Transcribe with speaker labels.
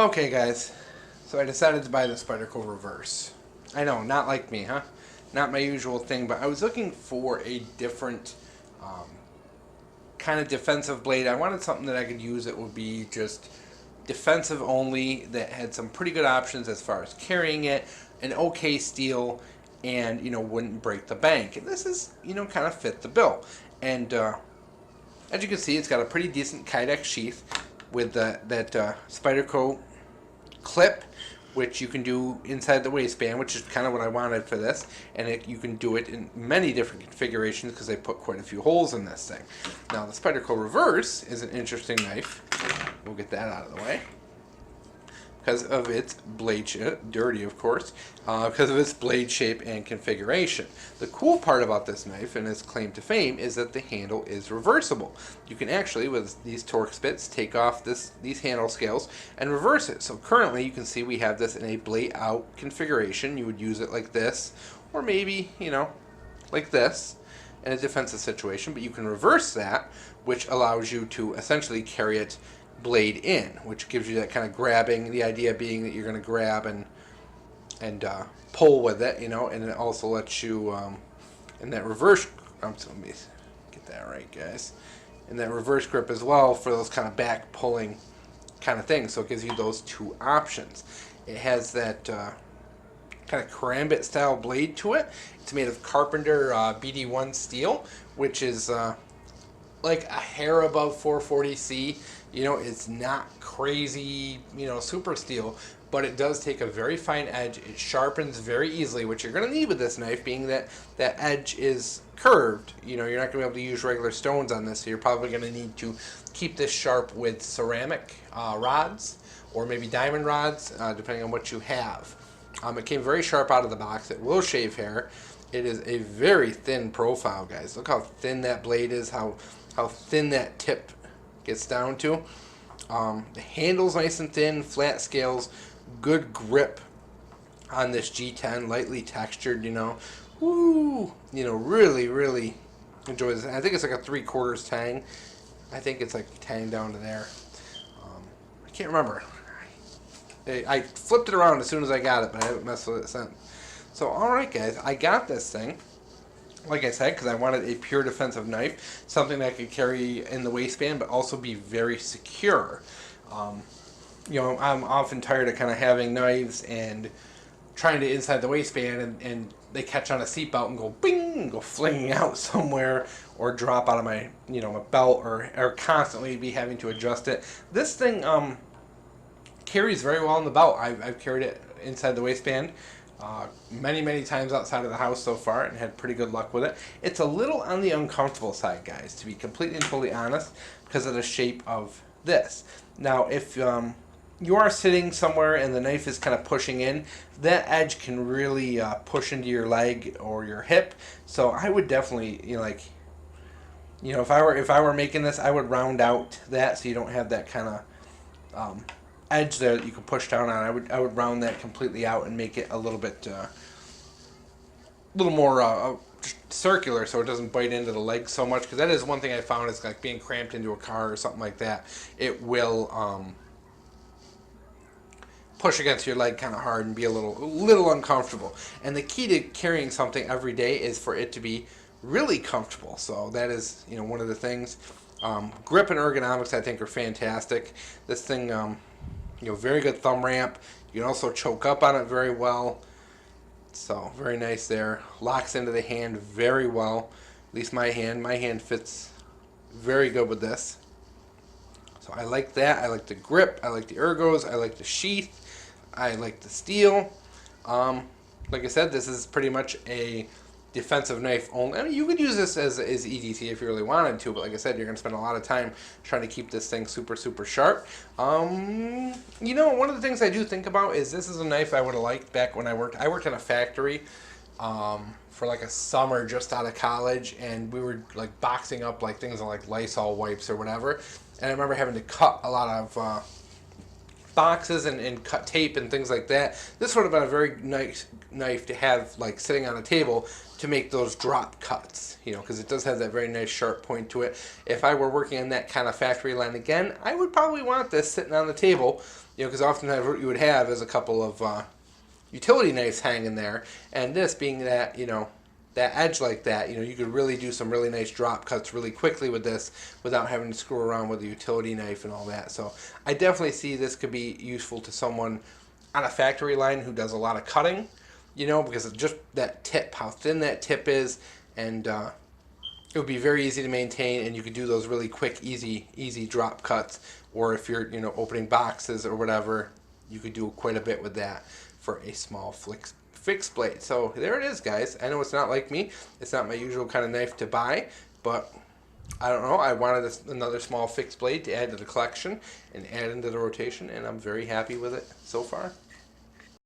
Speaker 1: Okay guys, so I decided to buy the Spyderco reverse. I know, not like me, huh? Not my usual thing, but I was looking for a different kind of defensive blade. I wanted something that I could use that would be just defensive only, that had some pretty good options as far as carrying it, an okay steel, and, you know, wouldn't break the bank. And this is, you know, kind of fit the bill. And as you can see, it's got a pretty decent Kydex sheath with that Spyderco clip, which you can do inside the waistband, which is kind of what I wanted for this. And you can do it in many different configurations because they put quite a few holes in this thing. Now, the Spyderco reverse is an interesting knife. We'll get that out of the way. Because of its blade shape, dirty of course, because of its blade shape and configuration. The cool part about this knife and its claim to fame is that the handle is reversible. You can actually, with these Torx bits, take off these handle scales and reverse it. So currently you can see we have this in a blade out configuration. You would use it like this, or maybe, you know, like this in a defensive situation, but you can reverse that, which allows you to essentially carry it blade in, which gives you that kind of grabbing, the idea being that you're going to grab and pull with it, you know, and it also lets you in that reverse, so let me get that right guys, in that reverse grip as well for those kind of back pulling kind of things. So it gives you those two options. It has that kind of karambit style blade to it. It's made of Carpenter BD1 steel, which is like a hair above 440C. You know, it's not crazy, you know, super steel, but it does take a very fine edge. It sharpens very easily, which you're going to need with this knife, being that that edge is curved. You know, you're not going to be able to use regular stones on this, so you're probably going to need to keep this sharp with ceramic rods or maybe diamond rods, depending on what you have. It came very sharp out of the box. It will shave hair. It is a very thin profile, guys. Look how thin that blade is, how thin that tip gets down to. The handle's nice and thin, flat scales, good grip on this G10, lightly textured, you know. Woo! You know, really enjoy this. I think it's like a 3/4 tang. I think it's like tang down to there. I can't remember. I flipped it around as soon as I got it, but I haven't messed with it since. So, alright guys, I got this thing, like I said, because I wanted a pure defensive knife, something that I could carry in the waistband, but also be very secure. You know, I'm often tired of kind of having knives and trying to inside the waistband, and they catch on a seatbelt and go bing, and go flinging out somewhere, or drop out of my, you know, my belt, or constantly be having to adjust it. This thing carries very well in the belt. I've carried it inside the waistband many times outside of the house so far, and had pretty good luck with it. It's a little on the uncomfortable side, guys, to be completely and fully honest, because of the shape of this. Now, if you are sitting somewhere and the knife is kind of pushing in, that edge can really push into your leg or your hip. So I would definitely, you know, like, you know, if I were making this, I would round out that so you don't have that kind of edge there that you can push down on. I would round that completely out and make it a little bit little more circular, so it doesn't bite into the leg so much, because that is one thing I found is like being cramped into a car or something like that. It will push against your leg kind of hard and be a little uncomfortable. And the key to carrying something every day is for it to be really comfortable. So that is, you know, one of the things. Grip and ergonomics, I think, are fantastic. This thing, you know, very good thumb ramp. You can also choke up on it very well. So very nice there. Locks into the hand very well. At least my hand fits very good with this. So I like that. I like the grip. I like the ergos. I like the sheath. I like the steel. Like I said, this is pretty much a defensive knife only. I mean, you could use this as EDT if you really wanted to, but like I said, you're going to spend a lot of time trying to keep this thing super sharp. You know, one of the things I do think about is this is a knife I would have liked back when I worked in a factory for like a summer just out of college, and we were like boxing up like things like Lysol wipes or whatever, and I remember having to cut a lot of boxes and cut tape and things like that. This would have been a very nice knife to have like sitting on a table to make those drop cuts, you know, because it does have that very nice sharp point to it. If I were working on that kind of factory line again, I would probably want this sitting on the table, you know, because oftentimes what you would have is a couple of utility knives hanging there, and this being that, you know, that edge like that, you know, you could really do some really nice drop cuts really quickly with this without having to screw around with a utility knife and all that. So I definitely see this could be useful to someone on a factory line who does a lot of cutting, you know, because of just that tip, how thin that tip is, and it would be very easy to maintain, and you could do those really quick, easy drop cuts. Or if you're, you know, opening boxes or whatever, you could do quite a bit with that for a small fixed blade. So there it is, guys. I know it's not like me. It's not my usual kind of knife to buy, but I don't know. I wanted another small fixed blade to add to the collection and add into the rotation, and I'm very happy with it so far.